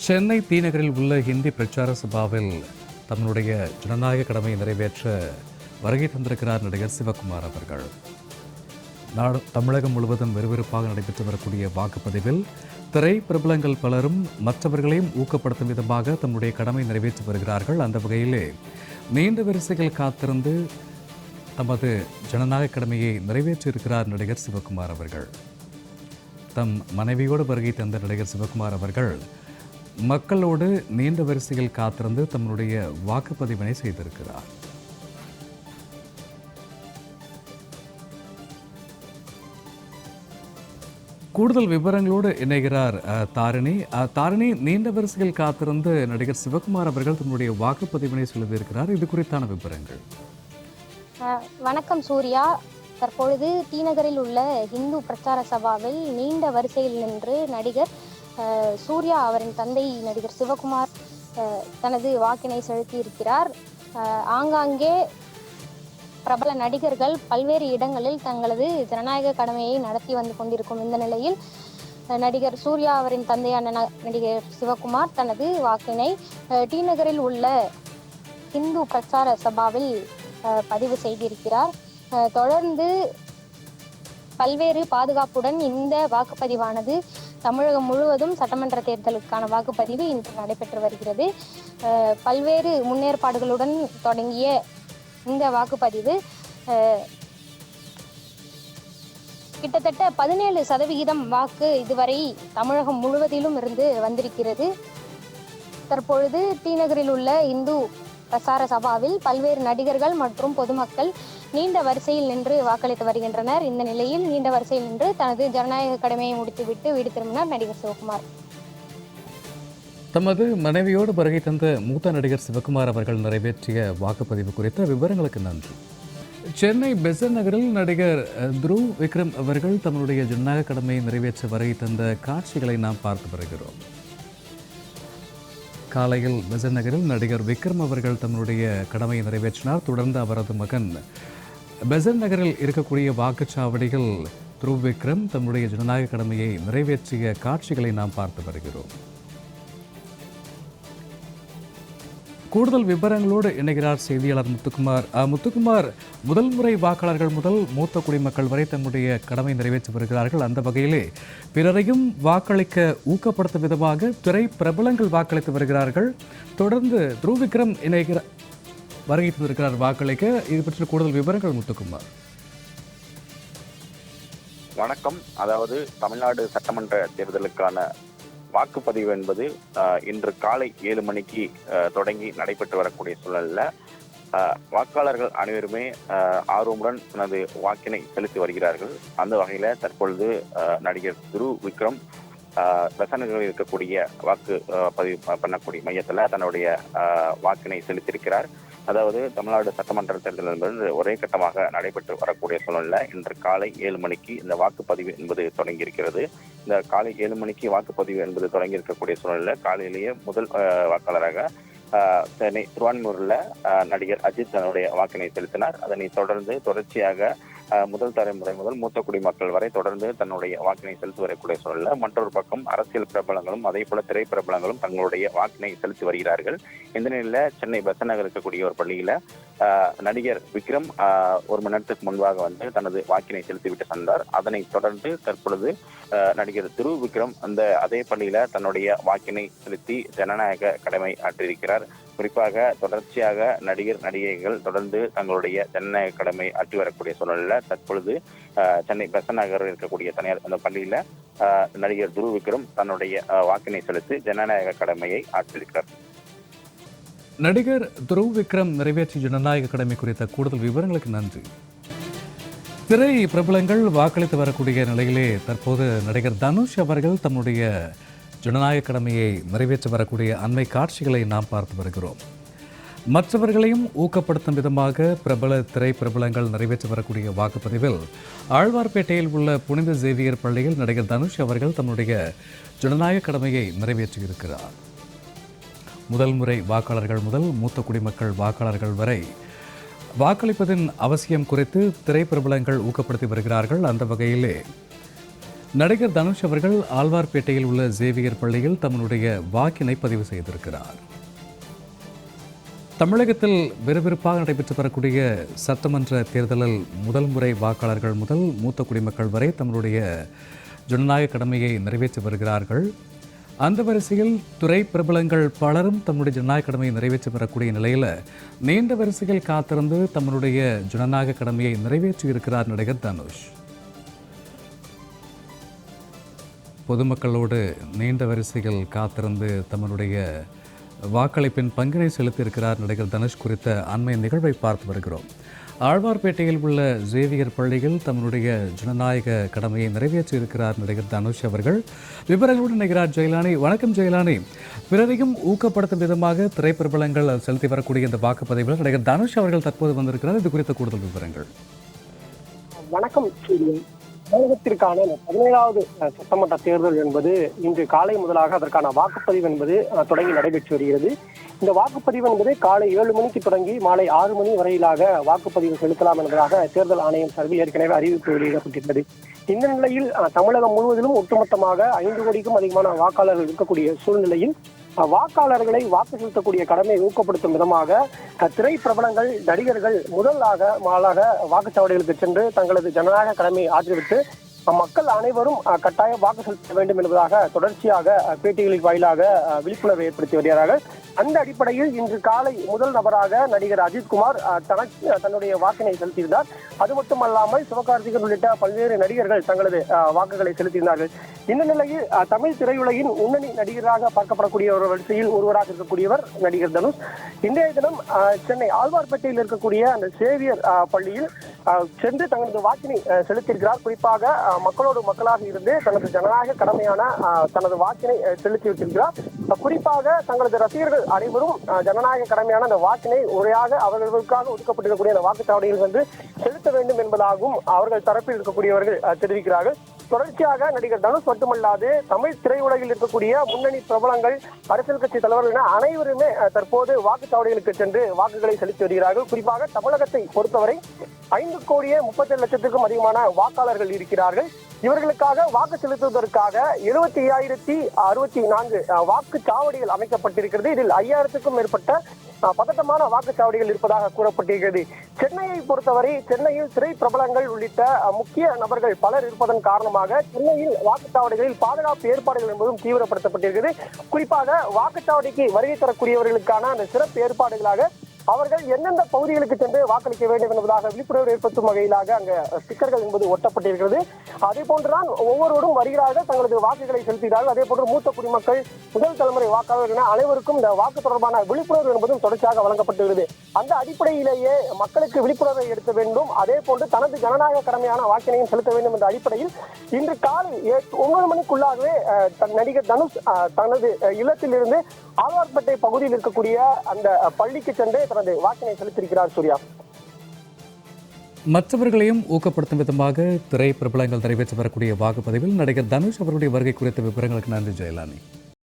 சென்னை தீநகரில் உள்ள ஹிந்தி பிரச்சார சபாவில் தன்னுடைய ஜனநாயக கடமையை நிறைவேற்ற வருகை தந்திருக்கிறார் நடிகர் சிவகுமார் அவர்கள். தமிழகம் முழுவதும் விறுவிறுப்பாக நடைபெற்று வரக்கூடிய வாக்குப்பதிவில் திரை பிரபலங்கள் பலரும் மற்றவர்களையும் ஊக்கப்படுத்தும் விதமாக தன்னுடைய கடமை நிறைவேற்றி வருகிறார்கள். அந்த வகையிலே நீண்ட வரிசைகள் காத்திருந்து தமது ஜனநாயக கடமையை நிறைவேற்றியிருக்கிறார் நடிகர் சிவகுமார் அவர்கள். தம் மனைவியோடு வருகை தந்த நடிகர் சிவகுமார் அவர்கள் மக்களோடு நீண்ட வரிசையில் காத்திருந்து தன்னுடைய வாக்குப்பதிவினை செய்திருக்கிறார். கூடுதல் விவரங்களோடு இணைகிறார் தாரிணி. தாரிணி, நீண்ட வரிசையில் காத்திருந்து நடிகர் சிவகுமார் அவர்கள் தன்னுடைய வாக்குப்பதிவினை சொல்லியிருக்கிறார். இது குறித்தான விவரங்கள். வணக்கம் சூர்யா. தற்பொழுது தீநகரில் உள்ள இந்து பிரச்சார சபாவில் நீண்ட வரிசையில் நின்று நடிகர் சூர்யா அவரின் தந்தை நடிகர் சிவகுமார் தனது வாக்கினை செலுத்தி இருக்கிறார். ஆங்காங்கே பிரபல நடிகர்கள் பல்வேறு இடங்களில் தங்களது ஜனநாயக கடமையை நடத்தி வந்து கொண்டிருக்கும் இந்த நிலையில் நடிகர் சூர்யா அவரின் தந்தையான நடிகர் சிவகுமார் தனது வாக்கினை டி-நகரில் உள்ள இந்து பிரச்சார சபாவில் பதிவு செய்திருக்கிறார். தொடர்ந்து பல்வேறு பாதுகாப்புடன் இந்த வாக்குப்பதிவானது தமிழகம் முழுவதும் சட்டமன்ற தேர்தலுக்கான வாக்குப்பதிவு இன்று நடைபெற்று வருகிறது. பல்வேறு முன்னேற்பாடுகளுடன் தொடங்கிய இந்த வாக்குப்பதிவு கிட்டத்தட்ட 17% வாக்கு இதுவரை தமிழகம் முழுவதிலும் இருந்து வந்திருக்கிறது. தற்பொழுது டி-நகரில் உள்ள இந்து பிரச்சார சபாவில் பல்வேறு நடிகர்கள் மற்றும் பொதுமக்கள் நீண்ட வரிசையில் நின்று வாக்களித்து வருகின்றனர். இந்த நிலையில் நீண்ட வரிசையில் நின்று தனது ஜனநாயக கடமையை முடித்துவிட்டு வீடு திரும்பினார் நடிகர் சிவகுமார். தமது மனைவியோடு வருகை தந்த மூத்த நடிகர் சிவகுமார் அவர்கள் நிறைவேற்றிய வாக்குப்பதிவு குறித்த விவரங்களுக்கு நன்றி. சென்னை பெசன்ட் நகரில் நடிகர் துருவ் விக்ரம் அவர்கள் தன்னுடைய ஜனநாயக கடமையை நிறைவேற்ற வருகை தந்த காட்சிகளை நாம் பார்த்து வருகிறோம். காலையில் பெசன்ட் நகரில் நடிகர் விக்ரம் அவர்கள் தன்னுடைய கடமையை நிறைவேற்றினார். தொடர்ந்து அவரது மகன் பெசன்ட் நகரில் இருக்கக்கூடிய வாக்குச்சாவடிகள் துருவ் விக்ரம் தன்னுடைய ஜனநாயக கடமையை நிறைவேற்றிய காட்சிகளை நாம் பார்த்து வருகிறோம். கூடுதல் விவரங்களோடு இணைகிறார் செய்தியாளர் முத்துக்குமார். முத்துக்குமார், முதல் முறை வாக்காளர்கள் முதல் மூத்த குடிமக்கள் வரை தன்னுடைய கடமை நிறைவேற்றி வருகிறார்கள். அந்த வகையிலே பிறரையும் வாக்களிக்க ஊக்கப்படுத்தும் விதமாக திரை பிரபலங்கள் வாக்களித்து வருகிறார்கள். தொடர்ந்து துருவ் விக்ரம் வருகை தந்திருக்கிறார் வாக்களிக்க. இது பற்றி கூடுதல் விவரங்கள் முத்துக்குமார். வணக்கம். அதாவது தமிழ்நாடு சட்டமன்ற தேர்தலுக்கான வாக்குப்பதிவு என்பது இன்று காலை 7 மணிக்கு தொடங்கி நடைபெற்று வரக்கூடிய சூழலில் வாக்காளர்கள் அனைவருமே ஆர்வமுடன் தனது வாக்கினை செலுத்தி வருகிறார்கள். அந்த வகையில் தற்பொழுது நடிகர் துருவ் விக்ரம் பெசன்ட் இருக்கக்கூடிய வாக்கு பதிவு பண்ணக்கூடிய மையத்தில் தன்னுடைய வாக்கினை செலுத்தியிருக்கிறார். அதாவது தமிழ்நாடு சட்டமன்ற தேர்தல் என்பது ஒரே கட்டமாக நடைபெற்று வரக்கூடிய சூழலில் இன்று காலை 7 மணிக்கு இந்த வாக்குப்பதிவு என்பது தொடங்கியிருக்கிறது. இந்த காலை 7 மணிக்கு வாக்குப்பதிவு என்பது தொடங்கி இருக்கக்கூடிய சூழலில் காலையிலேயே முதல் வாக்காளராக சென்னை திருவான்மூரில் நடிகர் அஜித் தன்னுடைய வாக்கினை செலுத்தினார். அதனை தொடர்ந்து தொடர்ச்சியாக முதல் தலைமுறை முதல் மூத்த குடிமக்கள் வரை தொடர்ந்து தன்னுடைய வாக்கினை செலுத்தி வரக்கூடிய சூழலில் மற்றொரு பக்கம் அரசியல் பிரபலங்களும் அதே போல திரைப்பிரபலங்களும் தங்களுடைய வாக்கினை செலுத்தி வருகிறார்கள். இந்த நிலையில் சென்னை பெசன்ட் நகர் இருக்கக்கூடிய ஒரு பள்ளியில நடிகர் விக்ரம் 1 மணி நேரத்துக்கு முன்பாக வந்து தனது வாக்கினை செலுத்திவிட்டு சென்றார். அதனை தொடர்ந்து தற்பொழுது நடிகர் துருவ் விக்ரம் அதே பள்ளியில தன்னுடைய வாக்கினை செலுத்தி ஜனநாயக கடமை ஆற்றியிருக்கிறார். குறிப்பாக தொடர்ச்சியாக நடிகைகள் தொடர்ந்து தங்களுடைய ஜனநாயக கடமை ஆற்றி வரக்கூடிய சூழலில் தற்பொழுது சென்னை பெசன்ட் நகரில் இருக்கக்கூடிய தனியார் அந்த பள்ளியில நடிகர் துருவ் விக்ரம் தன்னுடைய வாக்கினை செலுத்தி ஜனநாயக கடமையை ஆற்றியிருக்கிறார். நடிகர் துருவ் விக்ரம் நிறைவேற்றிய ஜனநாயக கடமை குறித்த கூடுதல் விவரங்களுக்கு நன்றி. திரை பிரபலங்கள் வாக்களித்து வரக்கூடிய நிலையிலே தற்போது நடிகர் தனுஷ் அவர்கள் தன்னுடைய ஜனநாயக கடமையை நிறைவேற்றி வரக்கூடிய அண்மை காட்சிகளை நாம் பார்த்து வருகிறோம். மற்றவர்களையும் ஊக்கப்படுத்தும் விதமாக பிரபல திரை பிரபலங்கள் நிறைவேற்றி வரக்கூடிய வாக்குப்பதிவில் ஆழ்வார்பேட்டையில் உள்ள புனித சேவியர் பள்ளியில் நடிகர் தனுஷ் அவர்கள் தன்னுடைய ஜனநாயக கடமையை நிறைவேற்றியிருக்கிறார். முதல் முறை வாக்காளர்கள் முதல் மூத்த குடிமக்கள் வாக்காளர்கள் வரை வாக்களிப்பதின் அவசியம் குறித்து திரைப்பிரபலங்கள் ஊக்கப்படுத்தி வருகிறார்கள். அந்த வகையிலே நடிகர் தனுஷ் அவர்கள் ஆழ்வார்பேட்டையில் உள்ள சேவியர் பள்ளியில் தன்னுடைய வாக்கினை பதிவு செய்திருக்கிறார். தமிழகத்தில் விறுவிறுப்பாக நடைபெற்று வரக்கூடிய சட்டமன்ற தேர்தலில் முதல் முறை வாக்காளர்கள் முதல் மூத்த குடிமக்கள் வரை தங்களுடைய ஜனநாயக கடமையை நிறைவேற்றி வருகிறார்கள். அந்த வரிசையில் துறை பிரபலங்கள் பலரும் தம்முடைய ஜனநாயக கடமையை நிறைவேற்றி வரக்கூடிய நிலையில் நீண்ட வரிசையில் காத்திருந்து தம்முடைய ஜனநாயக கடமையை நிறைவேற்றி இருக்கிறார் நடிகர் தனுஷ். பொதுமக்களோடு நீண்ட வரிசையில் காத்திருந்து தம்முடைய வாக்களிப்பின் பங்கினை செலுத்தியிருக்கிறார் நடிகர் தனுஷ் குறித்த அண்மை நிகழ்வை பார்த்து வருகிறோம். ஆழ்வார்பேட்டையில் உள்ள சேவியர் பள்ளியில் தம்முடைய ஜனநாயக கடமையை நிறைவேற்றியிருக்கிறார் நடிகர் தனுஷ் அவர்கள். விவரங்களுடன் நிகரார் ஜெயலானி. வணக்கம் ஜெயலானி. பிறரையும் ஊக்கப்படுத்தும் விதமாக திரைப்பிரபலங்கள் செலுத்தி வரக்கூடிய இந்த வாக்குப்பதிவில் நடிகர் தனுஷ் அவர்கள் தற்போது வந்திருக்கிறார். இது குறித்த கூடுதல் விவரங்கள். வணக்கம். தமிழகத்திற்கான 17வது சட்டமன்ற தேர்தல் என்பது இன்று காலை முதலாக அதற்கான வாக்குப்பதிவு என்பது தொடங்கி நடைபெற்று வருகிறது. இந்த வாக்குப்பதிவு என்பது காலை 7 மணிக்கு தொடங்கி மாலை 6 மணி வரையிலாக வாக்குப்பதிவு செலுத்தலாம் என்பதாக தேர்தல் ஆணையம் சார்பில் ஏற்கனவே அறிவிப்பு வெளியிடப்பட்டிருந்தது. இந்த நிலையில் தமிழகம் முழுவதிலும் ஒட்டுமொத்தமாக 5 கோடிக்கும் அதிகமான வாக்காளர்கள் இருக்கக்கூடிய சூழ்நிலையில் வாக்காளர்களை வாக்கு செலுத்தக்கூடிய கடமையை ஊக்கப்படுத்தும் விதமாக திரை பிரபலங்கள், நடிகர்கள் முதலாக வாக்குச்சாவடிகளுக்கு சென்று தங்களது ஜனநாயக கடமையை ஆற்றிவிட்டு மக்கள் அனைவரும் கட்டாயம் வாக்கு செலுத்த வேண்டும் என்பதாக தொடர்ச்சியாக பேட்டிகளின் வாயிலாக விழிப்புணர்வை ஏற்படுத்தி வருகிறார்கள். அந்த அடிப்படையில் இன்று காலை முதல் நபராக நடிகர் அஜித்குமார் தன்னுடைய வாக்கினை செலுத்தியிருந்தார். அது மட்டுமல்லாமல் சிவகார்த்திகேயன் உள்ளிட்ட பல்வேறு நடிகர்கள் தங்களது வாக்குகளை செலுத்தியிருந்தார்கள். இந்த நிலையில் தமிழ் திரையுலகின் முன்னணி நடிகராக பார்க்கப்படக்கூடிய ஒரு வரிசையில் ஒருவராக இருக்கக்கூடியவர் நடிகர் தனுஷ். இன்றைய தினம் சென்னை ஆழ்வார்பேட்டையில் இருக்கக்கூடிய அந்த சேவியர் பள்ளியில் சென்று தங்களது வாக்கினை செலுத்தியிருக்கிறார். குறிப்பாக மக்களோடு மக்களாக இருந்து தனது ஜனநாயக கடமையான தனது வாக்கினை செலுத்தி விட்டிருக்கிறார். குறிப்பாக தங்களது ரசிகர்கள் அனைவரும் ஜனநாயக கடமையான அந்த வாக்கினை உரையாக அவர்களுக்காக ஒதுக்கப்பட்டிருக்கக்கூடிய அந்த வாக்குச்சாவடியில் வந்து செலுத்த வேண்டும் என்பதாகவும் அவர்கள் தரப்பில் இருக்கக்கூடியவர்கள் தெரிவிக்கிறார்கள். தொடர்ச்சியாக நடிகர் தனுஷ் மட்டுமல்லாது தமிழ் திரையுலகில் இருக்கக்கூடிய முன்னணி பிரபலங்கள், அரசியல் கட்சி தலைவர்கள் என அனைவருமே தற்போது வாக்குச்சாவடிகளுக்கு சென்று வாக்குகளை செலுத்தி வருகிறார்கள். குறிப்பாக தமிழகத்தை பொறுத்தவரை 5,37,00,000க்கும் அதிகமான வாக்காளர்கள் இருக்கிறார்கள். இவர்களுக்காக வாக்கு செலுத்துவதற்காக 70,064 வாக்குச்சாவடிகள் அமைக்கப்பட்டிருக்கிறது. இதில் 5,000க்கும் மேற்பட்ட பதட்டமான வாக்குச்சாவடிகள் இருப்பதாக கூறப்பட்டிருக்கிறது. சென்னையை பொறுத்தவரை சென்னையில் திரை பிரபலங்கள் உள்ளிட்ட முக்கிய நபர்கள் பலர் இருப்பதன் காரணமாக சென்னையில் வாக்குச்சாவடிகளில் பாதுகாப்பு ஏற்பாடுகள் என்பதும் தீவிரப்படுத்தப்பட்டிருக்கிறது. குறிப்பாக வாக்குச்சாவடிக்கு வருகை தரக்கூடியவர்களுக்கான அந்த சிறப்பு ஏற்பாடுகளாக அவர்கள் எந்தெந்த பகுதிகளுக்கு சென்று வாக்களிக்க வேண்டும் என்பதாக விழிப்புணர்வு ஏற்படுத்தும் வகையிலாக அங்கு ஸ்டிக்கர்கள் என்பது ஒட்டப்பட்டிருக்கிறது. அதே போன்றுதான் ஒவ்வொருவரும் வருகிறார்கள், தங்களது வாக்குகளை செலுத்துகிறார்கள். அதே போன்று மூத்த குடிமக்கள், முதல் தலைமுறை வாக்காளர்கள் என அனைவருக்கும் இந்த வாக்கு தொடர்பான விழிப்புணர்வு என்பதும் தொடர்ச்சியாக வழங்கப்பட்டுள்ளது. அந்த அடிப்படையிலேயே மக்களுக்கு விழிப்புணர்வை எடுக்க வேண்டும், அதே போன்று தனது ஜனநாயக கடமையான வாக்கினையும் செலுத்த வேண்டும் என்ற அடிப்படையில் இன்று காலை 9 மணிக்குள்ளாகவே நடிகர் தனுஷ் தனது இல்லத்திலிருந்து ஆழ்வார்பேட்டை பகுதியில் இருக்கக்கூடிய அந்த பள்ளிக்கு சென்று தனது வாக்கினை செலுத்தியிருக்கிறார். சூர்யா, மற்றவர்களையும் ஊக்கப்படுத்தும் விதமாக திரை பிரபலங்கள் நிறைவேற்றி வரக்கூடிய வாக்குப்பதிவில் நடிகர் தனுஷ் அவருடைய வருகை குறித்த விவரங்களுக்கு நன்றி ஜெயலானி.